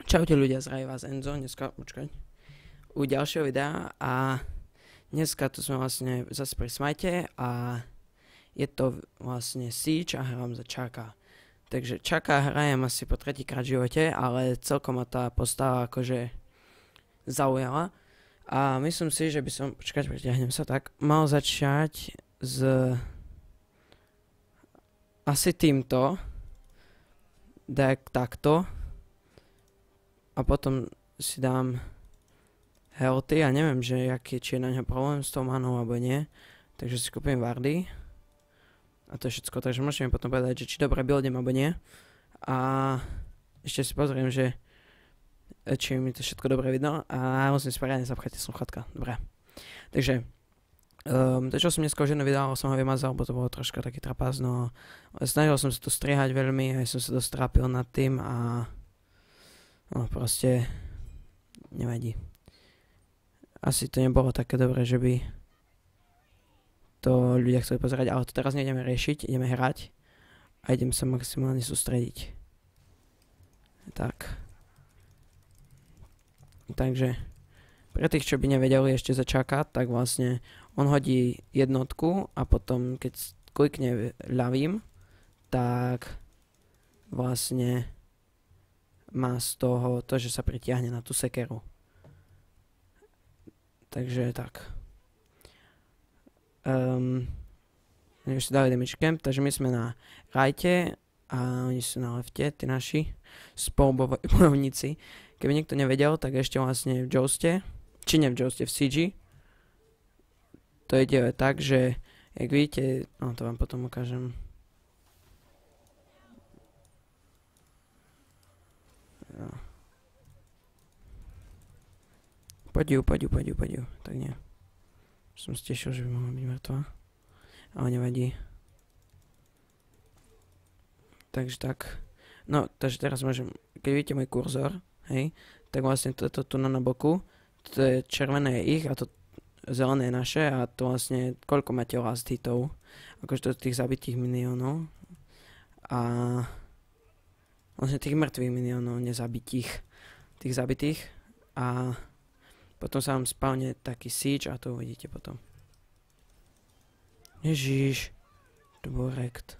Čaute ľudia, zdraví vás Enzo, dneska, počkaj, u ďalšieho videa a dneska tu sme vlastne zase pri Smite a je to vlastne Siege a hrám za Chucka. Takže Chucka hrajem asi po tretíkrát v živote, ale celkom ma tá postava akože zaujala a myslím si, že by som, počkať, pritiahnem sa tak, mal začať s asi týmto, takto. A potom si dám healthy a neviem, že či je na ňo problém s tou manou alebo nie. Takže si kúpim wardy. A to je všetko, takže môžete mi potom povedať, že či dobre buildem alebo nie. A ešte si pozriem, že či mi to všetko dobre vidno. A musím si poriadne zapchať sluchatka. Dobre. Takže čo som dneska už jedno video, som ho vymazal, bo to bolo troška taký trapas, no snažil som sa to strihať veľmi, aj som sa dosť trápil nad tým a no proste nevadí. Asi to nebolo také dobré, že by to ľudia chceli pozerať, ale to teraz nejdeme riešiť, ideme hrať a idem sa maximálne sústrediť. Tak. Takže pre tých, čo by nevedeli ešte za Chucka, tak vlastne on hodí jednotku a potom keď klikne ľavým, tak vlastne má z toho to, že sa pritiahne na tú sekeru. Takže tak. Už si dali damage camp, takže my sme na rajte a oni sú na lefte, tí naši spolubojovníci. Keby niekto nevedel, tak ešte vlastne v Jouste, či ne v Jouste, v Siege, to ide tak, že jak vidíte, no to vám potom ukážem. Poď ju. Tak nie. Som si tešil, že by mohla byť mŕtva. Ale nevadí. Takže tak. No, takže teraz môžem, keď vidíte môj kurzor, hej, tak vlastne toto tu na boku, to je červené je ich a to zelené je naše a to vlastne, koľko máte last hitov, akože to tých zabitých miniónov a vlastne tých mŕtvych miniónov, nezabitých, tých zabitých a potom sa vám spawne taký Siege a to uvidíte potom. Ježiš, to bol rekt.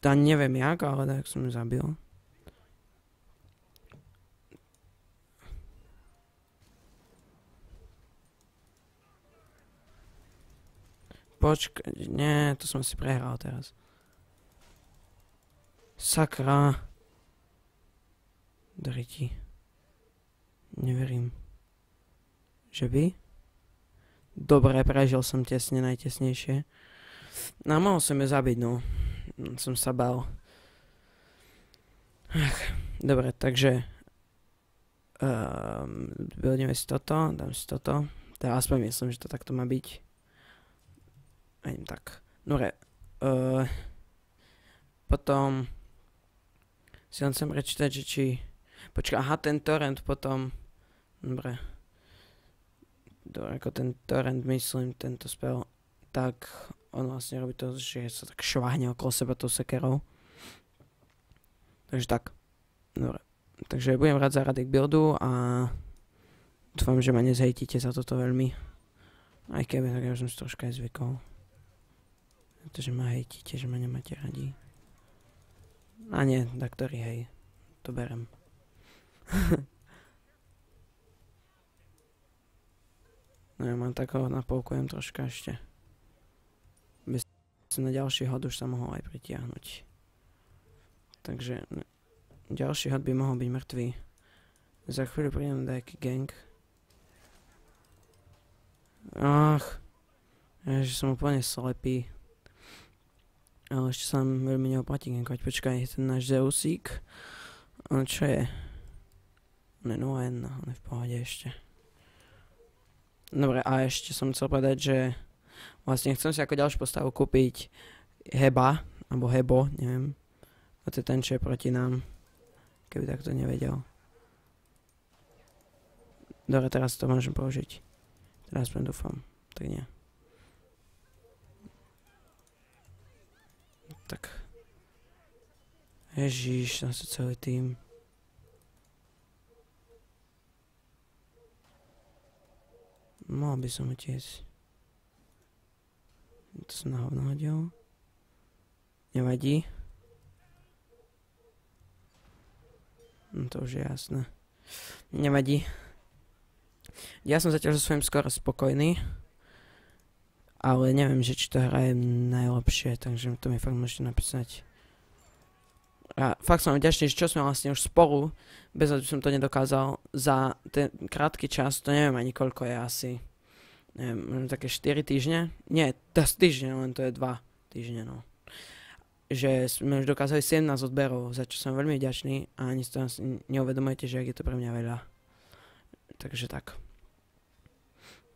Tá neviem jak, ale tak som ju zabil. Počkaj, nie, to som si prehral teraz. Sakra. Driti. Neverím. Že by? Dobre, prežil som tesne, najtesnejšie. No mohol som ju zabiť, no. Som sa bál. Dobre, takže buildíme si toto, dám si toto. Teda aspoň myslím, že to takto má byť. Aj tak. Dobre. Potom si len chcem prečítať, že či počkaj, aha, ten torrent potom dobre, ako ten torrent, myslím, tento spell, tak on vlastne robí to, že sa tak šváhne okolo seba tou sekerou. Takže tak. Dobre. Takže budem rád za rady k buildu a dúfam, že ma nezhejtíte za toto veľmi. Aj keby, tak ja už som si troška aj zvykol. Pretože ma hejtíte, že ma nemáte radi. A nie, tak ktorý, hej. To berem. No ja mám takého, napolkujem troška ešte. By som na ďalší hod už sa mohol aj pritiahnuť. Takže ďalší hod by mohol byť mŕtvý. Za chvíľu prídem na nejaký gang. Ach. Ježiš, som úplne slepý. Ale ešte sa nám veľmi neoplatí gankovať. Počkaj, ten náš Zeusík. On čo je? On je 0-1, on je v pohode ešte. Dobre, a ešte som chcel povedať, že vlastne chcem si ako ďalšiu postavu kúpiť Heba, alebo Hebo, neviem. A to je ten, čo je proti nám. Keby takto nevedel. Dobre, teraz to môžem použiť. Teraz dúfam. Tak nie. Tak. Ježiš, zase celý tým. Mohol by som utiecť. To som na hovno hodil. Nevadí. No to už je jasné. Nevadí. Ja som zatiaľ so svojím skoro spokojný. Ale neviem, že či to hraje najlepšie, takže to mi fakt môžete napísať. A fakt som vďačný, že čo sme vlastne už spolu, bez toho, že som to nedokázal za ten krátky čas, to neviem ani koľko je asi. Neviem, možno také 4 týždne? Nie, to je týždne, len to je 2 týždne, no. Že sme už dokázali 17 odberov, za čo som veľmi vďačný a ani si to neuvedomujete, že ak je to pre mňa veľa. Takže tak.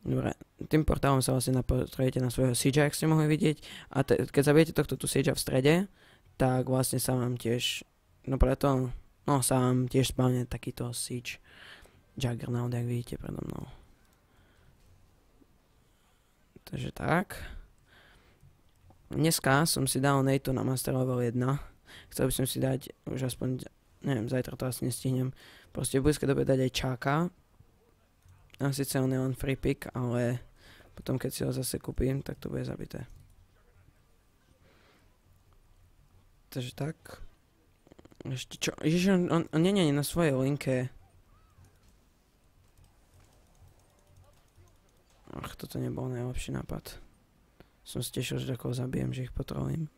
Dobre, tým portálom sa vlastne napotrejete na svojho Siege, ak ste mohli vidieť. A keď zabijete tohto tu Siege v strede, tak vlastne sa vám tiež, no preto, no sa vám tiež spavne takýto Siege Juggernaut, jak vidíte predo mnou. Takže tak. Dneska som si dal Nate na Master Level 1. Chcel by som si dať už aspoň, neviem, zajtra to asi nestihnem. Proste v blízkej dobe dať aj Čáka. A síce on je len free pick, ale potom keď si ho zase kúpim, tak to bude zabité. Takže tak. Ešte čo? Ježiš, on nie je na svojej linke. Ach, toto nebol najlepší nápad. Som si tešil, že takého zabijem, že ich potrolím.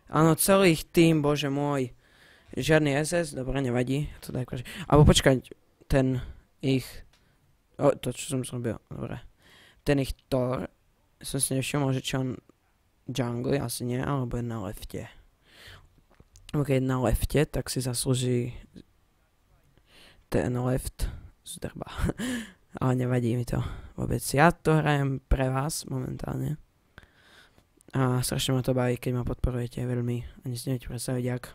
Áno, celý ich tým, bože môj. Žiadny SS, dobre, nevadí. To daj končiť. Alebo počkať, ten ich... O, to čo som zrobil, dobre. Ten ich Thor, som si nevšimol, že čo on jungle, asi nie, alebo je na lefte. Keď je na lefte, tak si zaslúži ten left zdrba. Ale nevadí mi to vôbec. Ja to hrajem pre vás momentálne. A strašne ma to baví, keď ma podporujete veľmi. Ani si neviete predstaviť jak.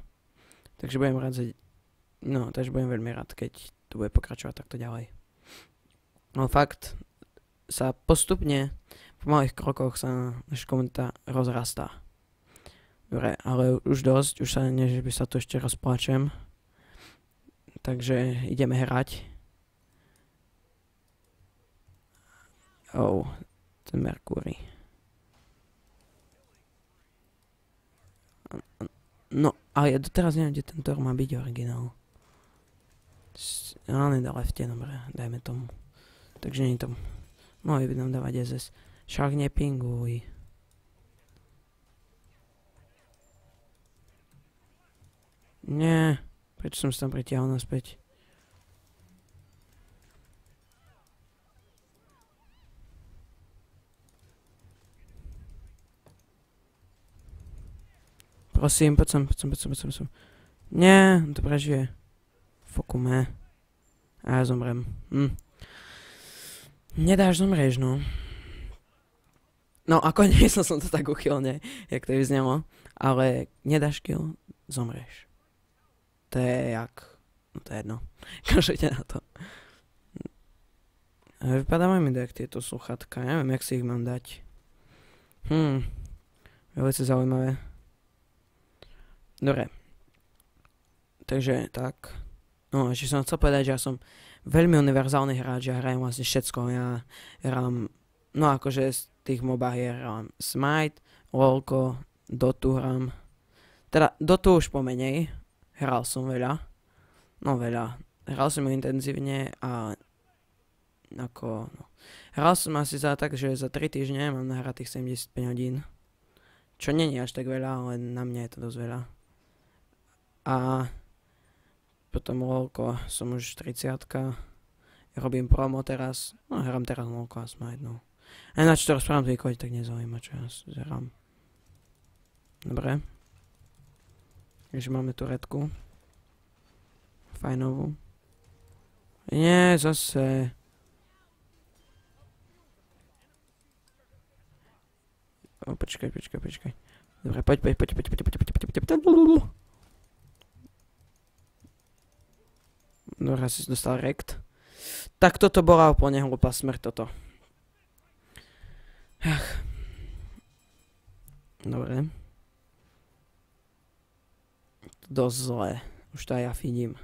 Takže budem rád, takže budem veľmi rád, keď tu bude pokračovať takto ďalej. No fakt sa postupne v malých krokoch sa naša komunita rozrastá. Dobre, ale už dosť, už sa nie, že by sa tu ešte rozplačem. Takže ideme hrať. Ten Mercury. No, ale ja doteraz neviem, kde ten Thor má byť originál. Ale na lefte, dobre, dajme tomu. Takže nie to. Mohli by nám dávať SS. Však nepinguj. Nie. Prečo som sa tam pritiahol naspäť? Prosím, poď som. Nie, on to prežije. Fokume. A ja zomrem. Nedáš, zomrieš, no. No, ako nemyslel som to tak uchylne, jak to vyznelo. Ale nedáš kill, zomrieš. To je jak... No to je jedno. Kašlite na to. Vypadávajú mi dať tieto sluchatka. Neviem, jak si ich mám dať. Veľmi zaujímavé. Dobre. Takže tak. No, ešte som chcel povedať, že ja som veľmi univerzálny hráč, ja hrajem vlastne všetko. Ja hrám, no akože z tých mobách hrám Smite, LoLko, Dotu hrám. Teda Dotu už pomenej. Hral som veľa. No veľa. Hral som ju intenzívne a ako... No. Hral som asi za tak, že za 3 týždne mám nahratých 75 hodín. Čo nie je až tak veľa, ale na mňa je to dosť veľa. A potom LoLko som už 30-ka. Robím promo teraz. No hrám teraz LoLko a Smite, no. A ináč to rozprávam tvýkoť, tak nezaujíma, čo ja hrám. Dobre. Takže máme tu redku. Fajnovú. Nie, zase. Počkaj. Dobre, poď. Dobre, si dostal rekt. Tak toto bola úplne hlúpa smrť, toto. Ach. Dobre. dosť zlé. Už to aj ja vidím.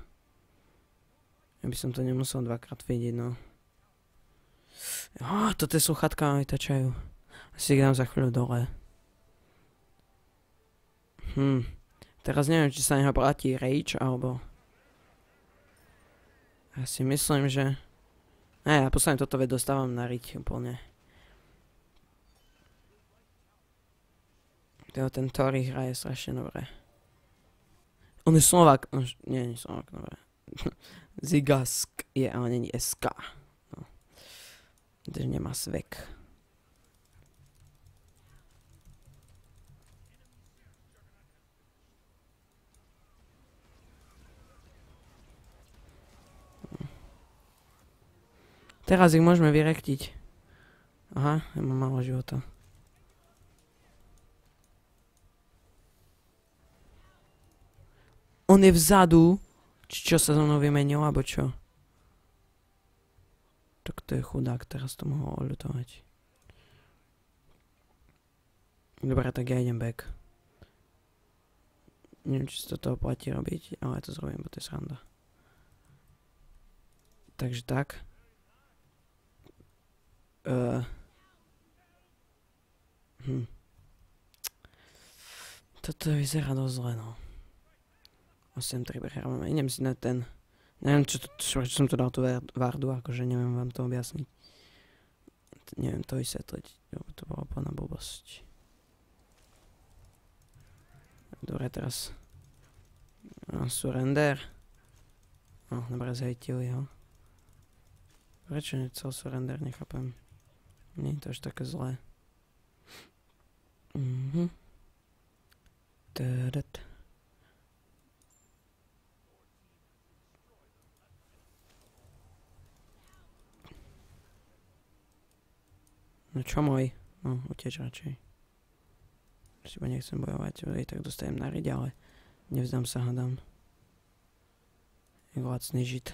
Ja by som to nemusel dvakrát vidieť, no. Toto je sluchatka mi tačajú. Asi ich dám za chvíľu dole. Teraz neviem, či sa neho platí rage, alebo... Ja si myslím, že... Ja posledne toto dostávam na riť úplne. Ten Tori hraje strašne dobre. On je Slovák. Nie je Slovák, dobre. Zigask je, ale není SK. No. Takže nemá svek. Teraz ich môžeme vyrektiť. Aha, ja mám málo života. On je vzadu. Čo sa so mnou vymenil, alebo čo? Tak to je chudák, teraz to mohol oľutovať. Dobre, tak ja idem back. Neviem, či sa to toho platí robiť, ale ja to zrobím, bo to je sranda. Takže tak. Toto vyzerá dosť zle, no. 8-3 prehráme. Idem si na ten... Neviem, čo som to dal tú vardu, akože neviem vám to objasniť. Neviem to vysvetliť, lebo to bola plná blbosť. Dobre, teraz... surrender. Dobre, zhejtili ho. Prečo nechcel surrender, nechápem. Nie je to až také zlé. No čo môj? No, uteč radšej. Si iba nechcem bojovať, tak dostajem na riť, ale nevzdám sa, hádam. Je lacný žid.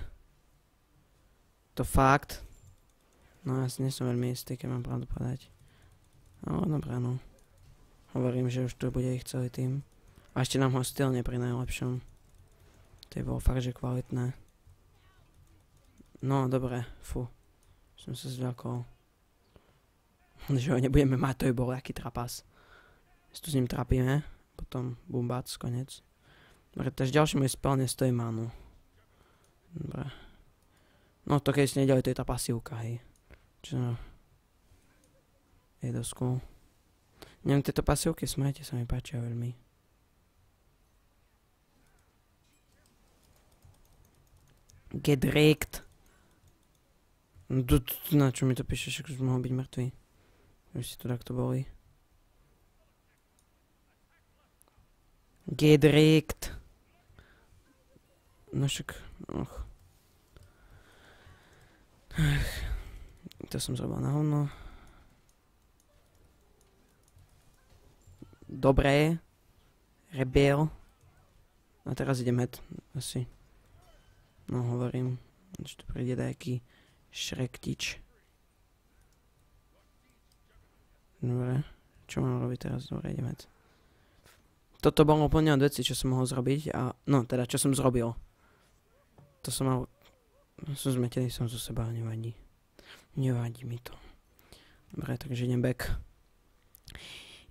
To fakt. No ja si nesom veľmi istý, keď mám pravdu povedať. No, dobré, no. Hovorím, že už tu bude ich celý tým. A ešte nám ho stylne pri najlepšom. To je bolo fakt, že kvalitné. No, dobré, fú. Som sa zľakol. Že ho nebudeme mať, to je bol aký trapas. Si tu s ním trapíme, potom bumbac, konec. Dobre, takže ďalší môj spell nestojí manu. Dobre. No to keď si neďali, to je tá pasívka, hej. Čo? Je dosť cool. Neviem, tieto pasívky, smajte sa mi páčia veľmi. Get wrecked. Na čo mi to píšeš, že už mohol byť mŕtvý. Už si to takto boli. Get wrecked. No však, to som zrobil na hovno. Dobré. Rebel. A teraz idem head, asi. No hovorím, že tu príde nejaký šrektič. Dobre, čo mám robiť teraz? Dobre, idem head. Toto bolo úplne od veci, čo som mohol zrobiť a... No, teda, čo som zrobil. To som mal... Som zmetený som zo seba, nevadí. Nevadí mi to. Dobre, takže idem back.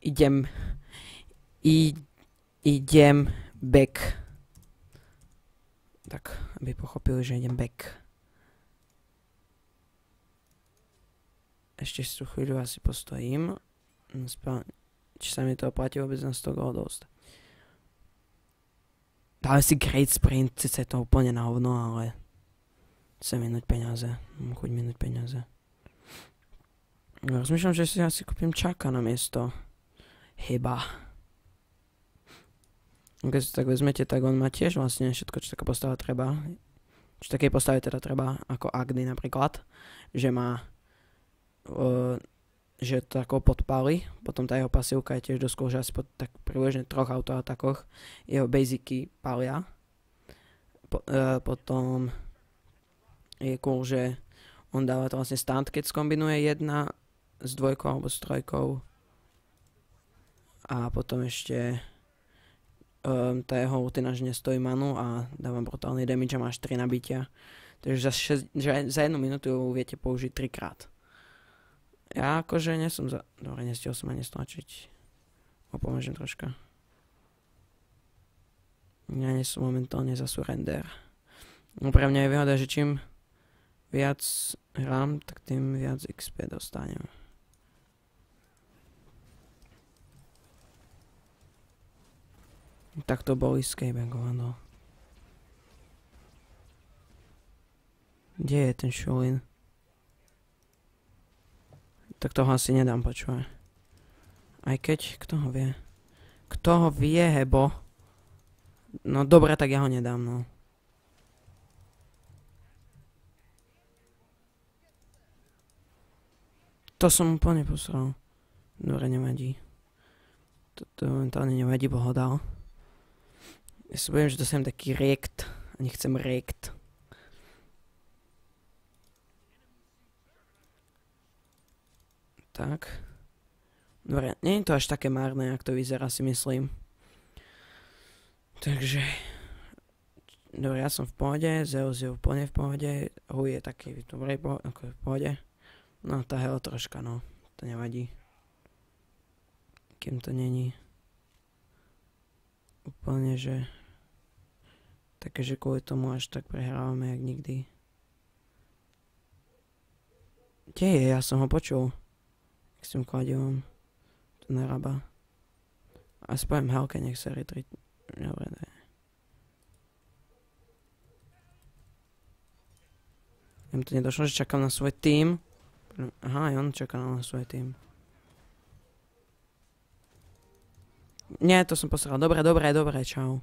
Idem back. Tak, aby pochopili, že idem back. Ešte si tu chvíľu asi postojím. Či sa mi to oplatí vôbec na 100 goldov. Dáme si great sprint, sice je to úplne na hovno, ale... Chcem minúť peniaze. Mám chuť minúť peniaze. Rozmýšľam, že si asi kúpim čaka na miesto. Chyba. Keď si tak vezmete, tak on má tiež vlastne všetko, čo taká postava treba. Čo takej postave teda treba, ako Agni napríklad. Že má... že to ako podpáli. Potom tá jeho pasívka je tiež dosť cool, že asi po tak približne 3 autoatakoch jeho basicy pália. Potom je cool, že on dáva to vlastne stunt, keď skombinuje 1 s 2 alebo s 3. A potom ešte tá jeho ultina, že nestojí manu a dávam brutálny damage a máš 3 nabitia. Takže za 1 minútu ju viete použiť 3 krát. Ja akože nie som za... Dobre, nestihol som ani stlačiť. Pomôžem troška. Ja nie som momentálne za surrender. No pre mňa je výhoda, že čím viac hrám, tak tým viac XP dostanem. Tak to bol escape, ako áno. Kde je ten Shulin? Tak toho asi nedám, počúvaj. Aj keď, kto ho vie? Kto ho vie, hebo? No dobre, tak ja ho nedám, no. To som úplne posral. Dobre, nevadí. To momentálne nevadí, bo ho dal. Ja si poviem, že dostanem taký rekt. A nechcem rekt. Tak. Dobre, nie je to až také márne, ak to vyzerá, si myslím. Takže... Dobre, ja som v pohode, Zeus je úplne v pohode, Hu je taký dobrej v pohode. No, tá Hel troška, no. To nevadí. Kým to není. Úplne, že... Také, že kvôli tomu až tak prehrávame, jak nikdy. Kde je? Ja som ho počul. S tým kladivom. To narába. A spoviem Helke, nech sa retreat. Dobre, ne. Ja mi to nedošlo, že čakám na svoj tým. Aha, aj on čaká na svoj tým. Nie, to som posral. Dobre, čau.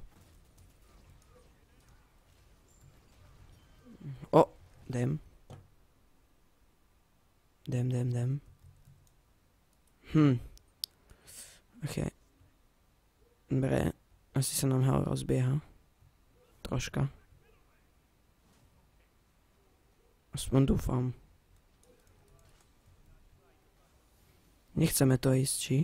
O, dem. Dem. Ok. Dobre. Asi sa nám Hel rozbieha. Troška. Aspoň dúfam. Nechceme to ísť, či?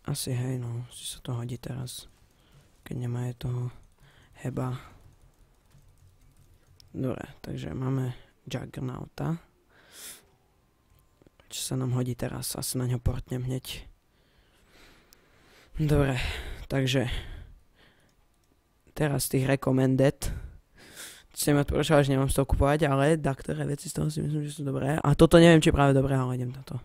Asi hej, no. Si sa to hodí teraz. Keď nemáme toho Heba. Dobre, takže máme Juggernauta. Čo sa nám hodí teraz? Asi na ňo portnem hneď. Dobre, takže teraz tých recommended. Čo mi odporúčal, že nemám z toho kupovať, ale ktoré veci z toho si myslím, že sú dobré. A toto neviem, či je práve dobré, ale idem do toho.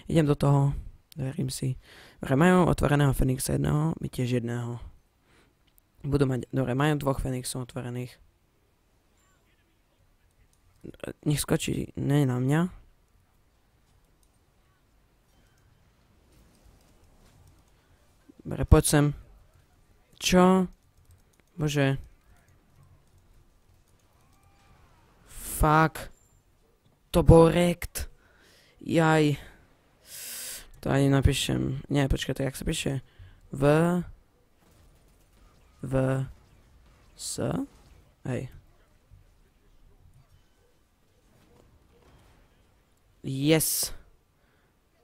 Idem do toho, verím si. Dobre, majú otvoreného Fenixa jedného, my tiež jedného. Budú mať, dobre, majú 2 Fenixov otvorených. Nech skočí, nie na mňa. Dobre, poď sem. Čo? Bože. Fuck. To bol rekt. Jaj. To ani napíšem. Nie, počkaj, to jak sa píše? S? Hej. Yes.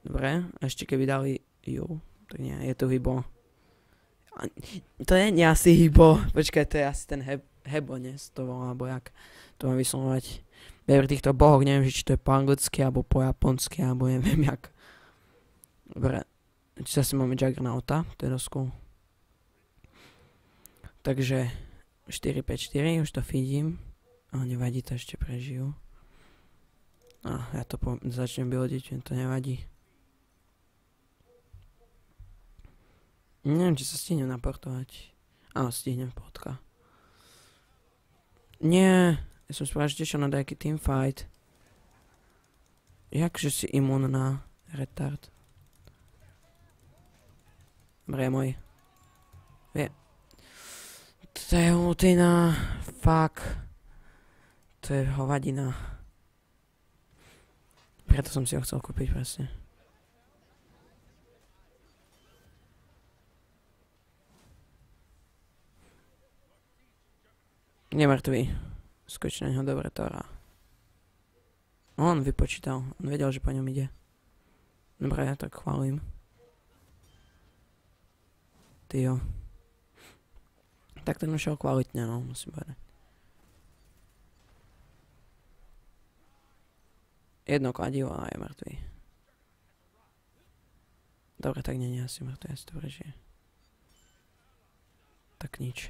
Dobre, a ešte keby dali ju, tak nie, je to hybo. To je nie asi hybo, počkaj, to je asi ten hebo, nie? To volá, alebo jak to mám vyslovovať. Pri týchto bohoch, neviem, či to je po anglicky, alebo po japonsky, alebo neviem jak. Dobre, či zase máme Juggernauta, to je dosť cool. Takže 4-5-4, už to vidím, ale nevadí, to ešte prežijú. Ja to začnem buildiť, to nevadí. Neviem, či sa stihnem naportovať. Áno, stihnem, pohodka. Nie, ja som spravil, že tešil na nejaký teamfight. Jakže si imún na retard? Dobre, môj. To je ultina. Fuck. To je hovadina. Preto som si ho chcel kúpiť presne. Nemrtvý. Skočí na ňo dobre Tora. On vypočítal. On vedel, že po ňom ide. Dobre, ja tak chválim. Tyjo. Tak ten ušiel kvalitne, no, musím povedať. Jedno kladivo a je mŕtvý. Dobre, tak nie je asi mŕtvý, asi to prežije. Tak nič.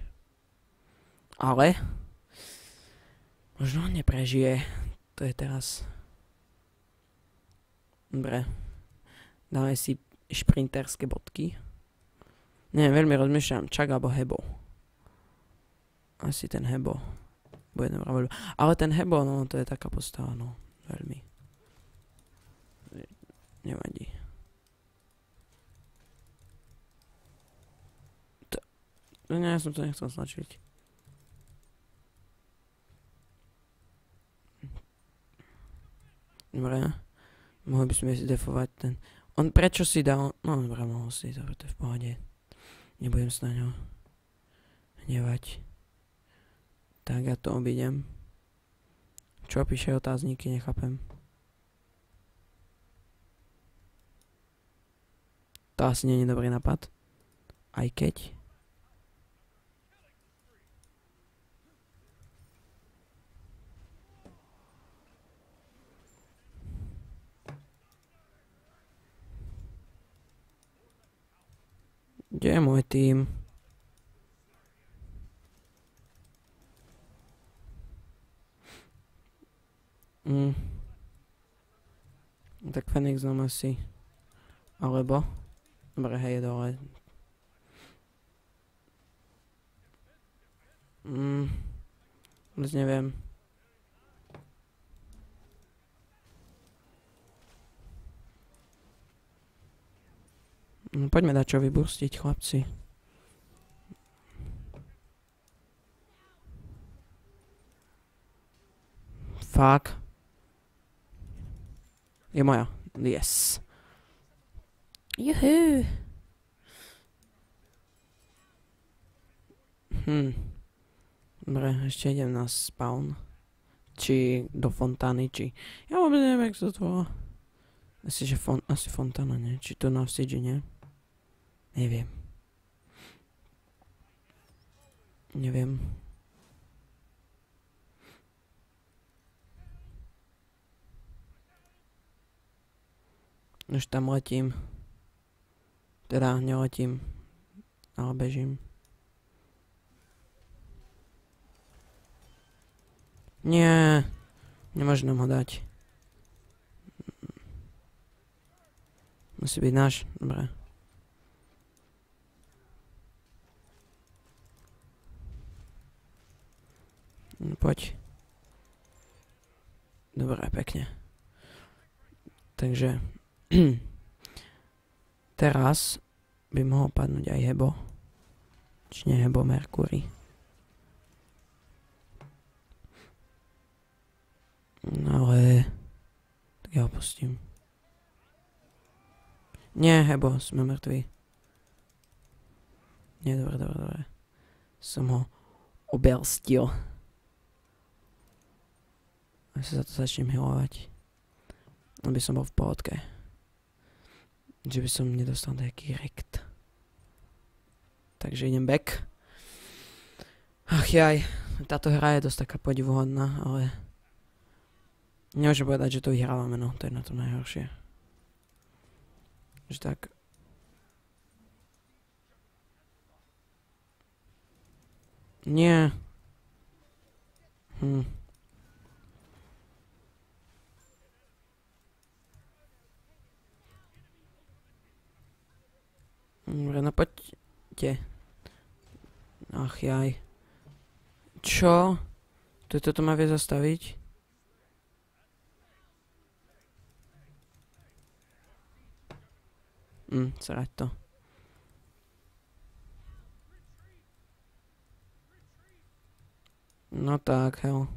Ale možno neprežije. To je teraz. Dobre. Dáme si šprinterské bodky. Neviem, veľmi rozmýšľam, Čak alebo Hebo. Asi ten Hebo. Bude dobrá voľba. Ale ten Hebo, no, to je taká postava, no. Veľmi. Nevadí. Ja som to nechcel značiť. Dobre. Mohli by sme si defovať ten. On prečo si dal. No dobre, mohol si, dobre, to je v pohode. Nebudem sa na ňo hnevať. Tak ja to obídem. Čo píše otázníky, nechápem. To asi nie je dobrý nápad. Aj keď. Kde je môj tým? Tak Fenix nám asi. Alebo. Dobre, hej, je dole. Vôbec neviem. No, poďme dať čo vyburstiť, chlapci. Fuck. Je moja. Yes. Juhu. Dobre, ešte idem na spawn. Či do fontány, či. Ja vôbec neviem, jak sa to volá. Asi fontána, nie? Či to na vsiedži, nie? Neviem. Neviem. Už tam letím. Teda neletím. Ale bežím. Nie. Nemôžem ho dať. Musí byť náš. Dobre. No, poď. Dobre, pekne. Takže teraz by mohol padnúť aj Hebo. Či nie Hebo, Mercury. No ale tak ja ho pustím. Nie, Hebo, sme mŕtvi. Nie, dobre. Som ho obelstil. A sa za to začnem healovať. Aby som bol v pohodke. Že by som nedostal nejaký rekt. Takže idem back. Ach jaj, táto hra je dosť taká podivuhodná, ale nemôžem povedať, že to vyhrávame, no, to je na tom najhoršie. Že tak. Nie. Dobre, no poďte. Ach jaj. Čo? Toto má vie zastaviť? Srať to. No tak, hell.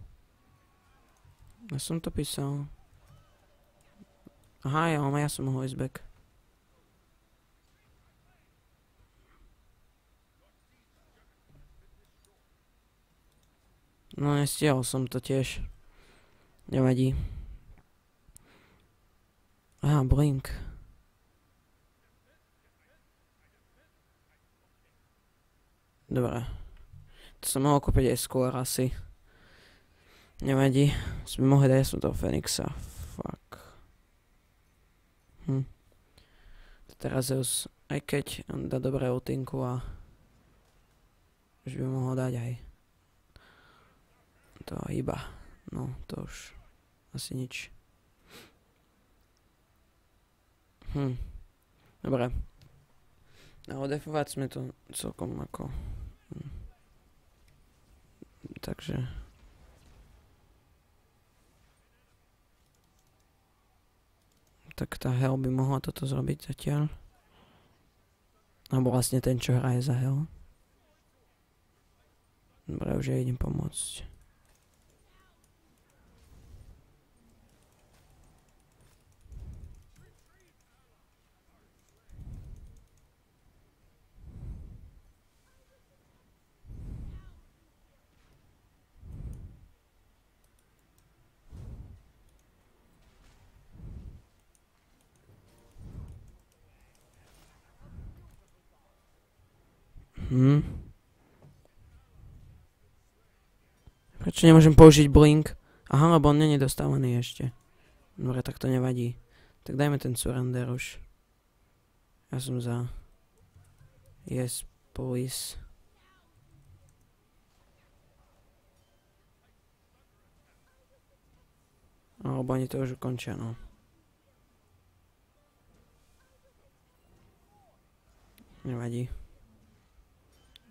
Ja som to písal. Aha, ja som mohol ísť back. No nestihol som to tiež. Nevadí. Aha, blink. Dobre. To som mohol kúpiť aj skôr asi. Nevadí. Sme mohli dať som toho Fenixa. Fuck. Teraz Zeus, aj keď on dá dobré ultinku a už by mohol dať aj to iba. No, to už asi nič. Dobre. A odefovať sme to celkom ako... Takže... Tak tá Hel by mohla toto zrobiť zatiaľ. Alebo vlastne ten, čo hraje za Hel. Dobre, už ja idem pomôcť. Prečo nemôžem použiť blink? Aha, lebo on nie je dostávaný ešte. Dobre, tak to nevadí. Tak dajme ten surrender už. Ja som za... Yes, please. Alebo oni to už ukončia, no. Nevadí.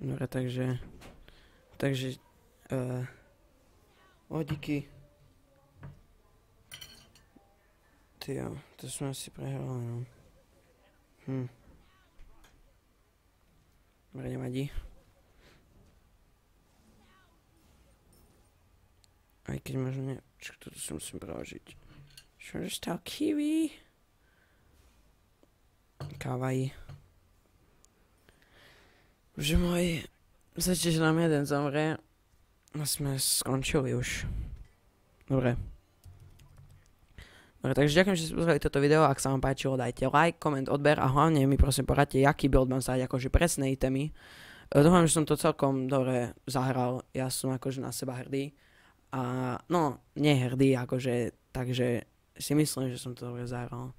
Dobre, takže... díky. Tyjo, to sme asi prehrali, no. Dobre, nevadí. Aj keď možno ne... Čo, toto si musím preložiť. Čo dostal kiwi? Kawaii. Bože môj... Zatiaľ, že nám jeden zomrie. A sme skončili už. Dobre. Dobre, takže ďakujem, že ste pozreli toto video. Ak sa vám páčilo, dajte like, koment, odber a hlavne mi prosím poradte, aký build mám stať, akože presné itemy. Dúfam, že som to celkom dobre zahral. Ja som akože na seba hrdý. A no, nie hrdý, akože, takže si myslím, že som to dobre zahral.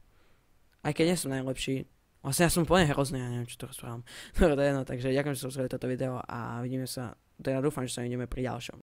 Aj keď nie som najlepší. Vlastne ja som úplne hrozný, ja neviem, čo to rozprávam. Dobre, no, takže ďakujem, že ste pozreli toto video a vidíme sa, teda dúfam, že sa vidíme pri ďalšom.